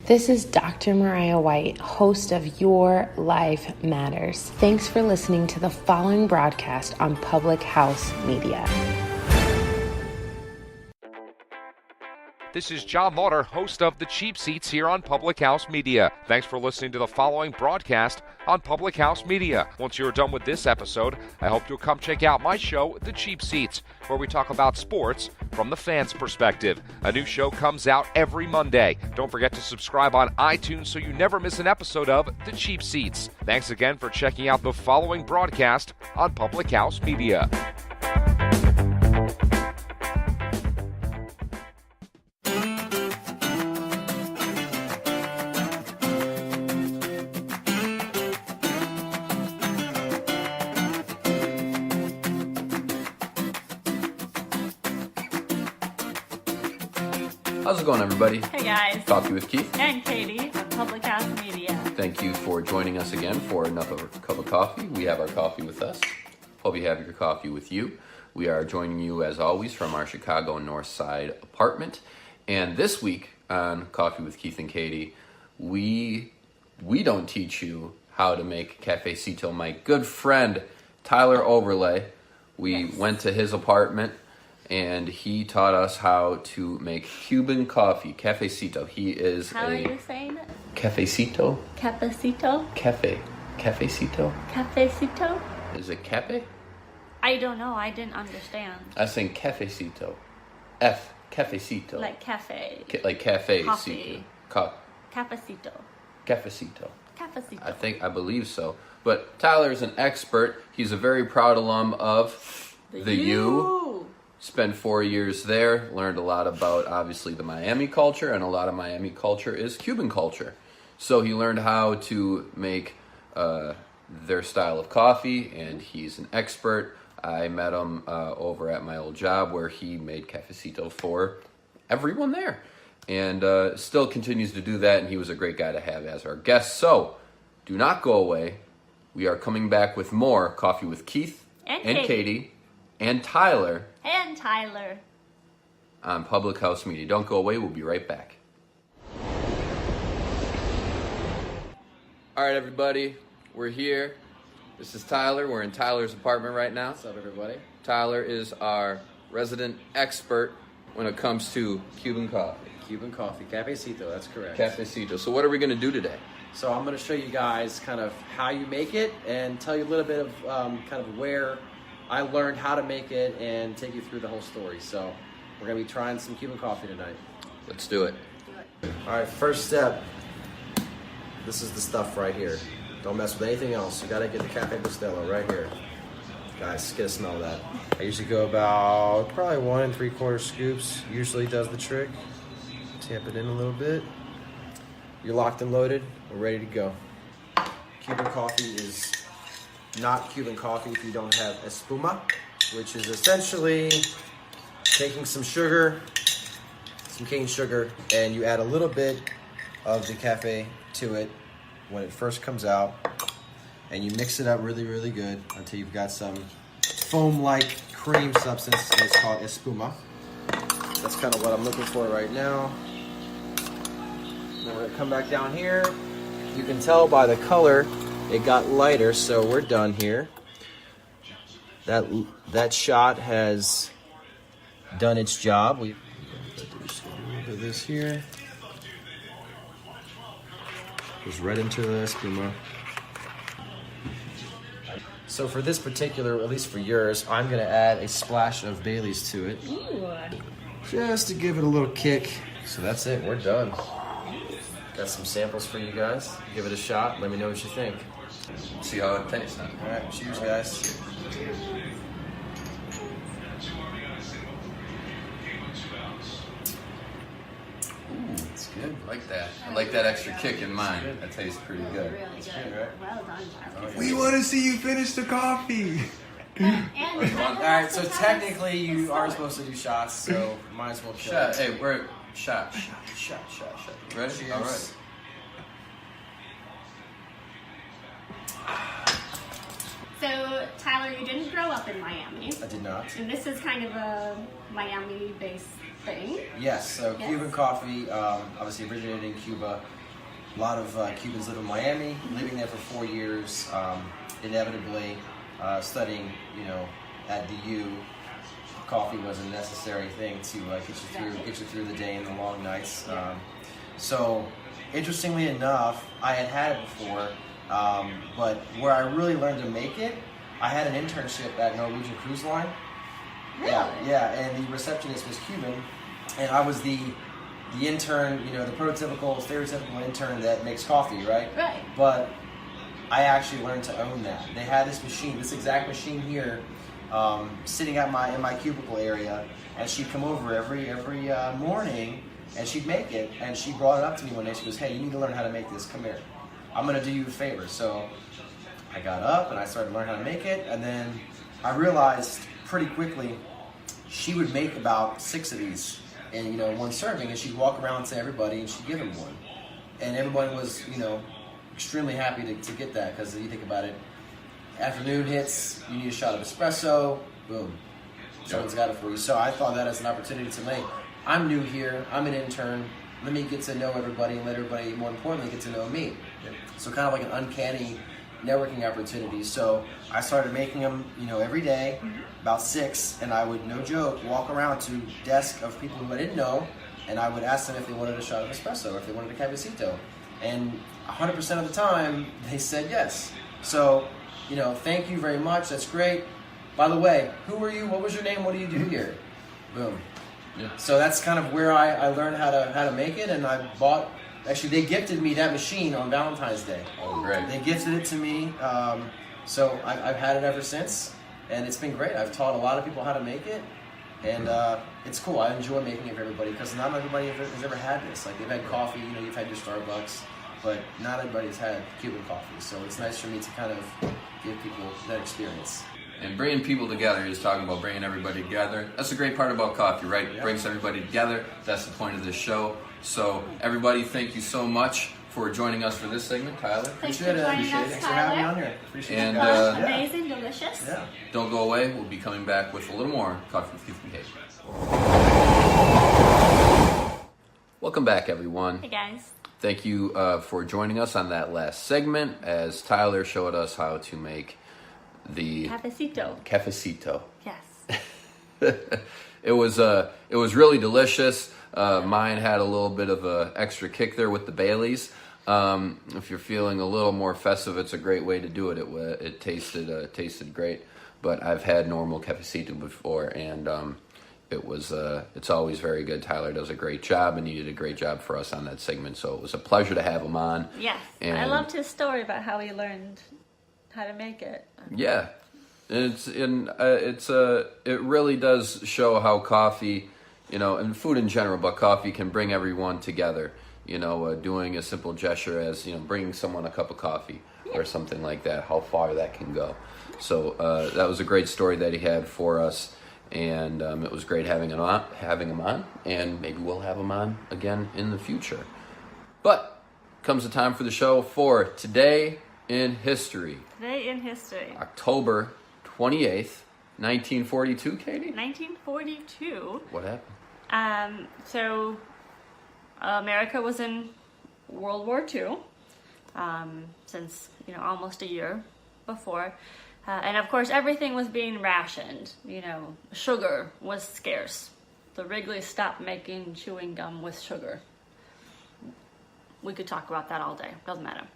This is Dr. Mariah White, host of Your Life Matters. Thanks for listening to the following broadcast on Public House Media. This is John Lauder, host of The Cheap Seats here on Public House Media. Thanks for listening to the following broadcast on Public House Media. Once you're done with this episode, I hope you'll come check out my show, The Cheap Seats, where we talk about sports from the fans' perspective. A new show comes out every Monday. Don't forget to subscribe on iTunes so you never miss an episode of The Cheap Seats. Thanks again for checking out the following broadcast on Public House Media. How's it going, everybody? Hey guys. Coffee with Keith and Katie of Public House Media. Thank you for joining us again for another cup of coffee. We have our coffee with us. Hope you have your coffee with you. We are joining you, as always, from our Chicago North Side apartment. And this week on Coffee with Keith and Katie, we don't teach you how to make Cafecito. My good friend, Tyler Overlay, we went to his apartment, and he taught us how to make Cuban coffee, Cafecito. He is How are you saying it? Cafecito? Cafecito? Cafecito? Cafecito? Is it cafe? I don't know. I didn't understand. I was saying Cafecito. Cafecito. Like cafe. Like cafe. Coffee. Cafecito. Cafecito. I believe so. But Tyler is an expert. He's a very proud alum of the U. Spent 4 years there, learned a lot about, obviously, the Miami culture, and a lot of Miami culture is Cuban culture. So he learned how to make their style of coffee, and he's an expert. I met him over at my old job where he made Cafecito for everyone there, and still continues to do that, and he was a great guy to have as our guest. So do not go away. We are coming back with more Coffee with Keith and Katie and Tyler. And Tyler. On Public House Media. Don't go away. We'll be right back. All right, everybody. We're here. This is Tyler. We're in Tyler's apartment right now. What's up, everybody? Tyler is our resident expert when it comes to Cuban coffee. Cuban coffee. Cafecito, that's correct. Cafecito. So what are we going to do today? So I'm going to show you guys kind of how you make it and tell you a little bit of kind of where I learned how to make it and take you through the whole story. So we're going to be trying some Cuban coffee tonight. Let's do it. All right, first step. This is the stuff right here. Don't mess with anything else. You got to get the Cafe Bustelo right here. Guys, get a smell of that. I usually go about probably 1 3/4 scoops. Usually does the trick. Tamp it in a little bit. You're locked and loaded. We're ready to go. Cuban coffee is not Cuban coffee if you don't have espuma, which is essentially taking some sugar, some cane sugar, and you add a little bit of the cafe to it when it first comes out, and you mix it up really, really good until you've got some foam-like cream substance. It's called espuma. That's kind of what I'm looking for right now. Then we're gonna come back down here. You can tell by the color it got lighter, so we're done here. That shot has done its job. We do a little bit of this here. Goes right into the espuma. So for this particular, at least for yours, I'm gonna add a splash of Bailey's to it. Ooh. Just to give it a little kick. So that's it, we're done. Got some samples for you guys. Give it a shot, let me know what you think. See how it tastes. Huh? All right, cheers, guys. Ooh, it's good. I like that. I like that extra kick in mine. That tastes pretty good. Really good. Well done, Tyler. We want to see you finish the coffee. All right, so technically you are supposed to do shots, so might as well kill Shot. it. Hey, we're shot. Shot. Ready? Cheers. All right. So, Tyler, you didn't grow up in Miami. I did not. And this is kind of a Miami-based thing. Yes, so Yes. Cuban coffee, obviously originated in Cuba. A lot of Cubans live in Miami, living there for 4 years, inevitably studying, at the U. Coffee was a necessary thing to get you through the day and the long nights. So, interestingly enough, I had it before, but where I really learned to make it, I had an internship at Norwegian Cruise Line. Really? Yeah, and the receptionist was Cuban, and I was the intern, the prototypical, stereotypical intern that makes coffee, right? Right. But I actually learned to own that. They had this machine, this exact machine here, sitting in my cubicle area, and she'd come over every morning, and she'd make it, and she brought it up to me one day. She goes, "Hey, you need to learn how to make this. Come here. I'm gonna do you a favor." So I got up and I started to learn how to make it, and then I realized pretty quickly she would make about 6 of these in one serving, and she'd walk around to everybody and she'd give them one, and everybody was extremely happy to get that, because you think about it, afternoon hits, you need a shot of espresso, boom, someone's got it for you. So I thought that as an opportunity to make. I'm new here, I'm an intern, let me get to know everybody and let everybody, more importantly, get to know me. So kind of like an uncanny networking opportunity. So I started making them, every day, about 6, and I would, no joke, walk around to desk of people who I didn't know, and I would ask them if they wanted a shot of espresso or if they wanted a cafecito. And 100% of the time, they said yes. So, thank you very much, that's great. By the way, who are you? What was your name? What do you do here? Boom. Yeah. So that's kind of where I learned how to make it, and I bought. Actually, they gifted me that machine on Valentine's Day. Oh, great. They gifted it to me, so I've had it ever since, and it's been great. I've taught a lot of people how to make it, and it's cool. I enjoy making it for everybody, because not everybody has ever had this. Like, they've had coffee, you've had your Starbucks, but not everybody's had Cuban coffee, so it's nice for me to kind of give people that experience. And bringing people together, he's talking about bringing everybody together. That's the great part about coffee, right? Yeah. Brings everybody together. That's the point of this show. So, everybody, thank you so much for joining us for this segment, Tyler. Thanks for Appreciate it. joining us, Thanks for having me on Tyler. here. Appreciate And, it. guys. yeah. Amazing, delicious. Yeah. Don't go away. We'll be coming back with a little more Coffee with Keith and Kate. Welcome back, everyone. Hey guys. Thank you for joining us on that last segment as Tyler showed us how to make the Cafecito. cafecito. Yes. It was really delicious. Mine had a little bit of a extra kick there with the Baileys. If you're feeling a little more festive, it's a great way to do it. It tasted great. But I've had normal cafecito before, and it's always very good. Tyler does a great job, and he did a great job for us on that segment. So it was a pleasure to have him on. Yes. And I loved his story about how he learned how to make it. yeah, it really does show how coffee, and food in general, but coffee can bring everyone together. Doing a simple gesture as bringing someone a cup of coffee or something like that. How far that can go. So that was a great story that he had for us, and it was great having him on, and maybe we'll have him on again in the future. But comes the time for the show for Today in History. Today in history. October 28th, 1942, Katie? 1942. What happened? So America was in World War II, since, almost a year before. And of course, everything was being rationed. Sugar was scarce. The Wrigley's stopped making chewing gum with sugar. We could talk about that all day. Doesn't matter.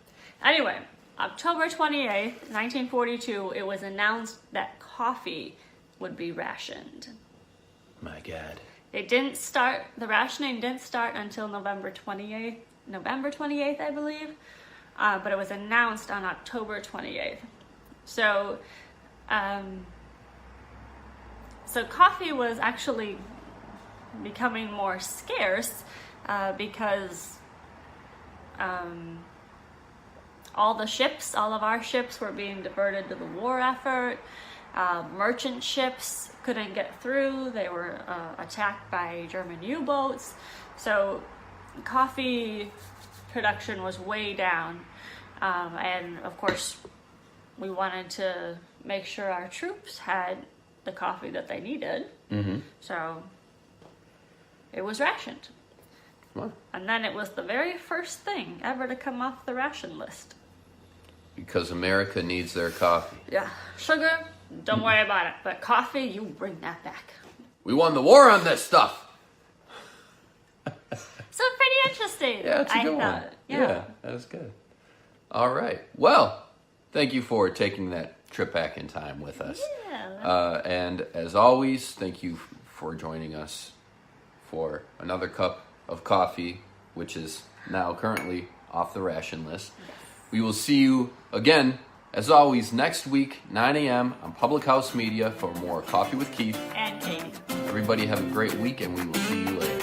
Anyway, October 28th, 1942, it was announced that coffee would be rationed. My God. The rationing didn't start until November 28th, I believe. But it was announced on October 28th. So coffee was actually becoming more scarce because all of our ships were being diverted to the war effort. Merchant ships couldn't get through. They were attacked by German U-boats. So coffee production was way down. And of course, we wanted to make sure our troops had the coffee that they needed. Mm-hmm. So it was rationed. What? And then it was the very first thing ever to come off the ration list. Because America needs their coffee. Yeah, sugar, don't worry about it. But coffee, you bring that back. We won the war on this stuff. So pretty interesting. Yeah, it's a good one. Yeah, that is good. All right. Well, thank you for taking that trip back in time with us. Yeah. And as always, thank you for joining us for another cup of coffee, which is now currently off the ration list. We will see you again, as always, next week, 9 a.m. on Public House Media for more Coffee with Keith. And Katie. Everybody have a great week, and we will see you later.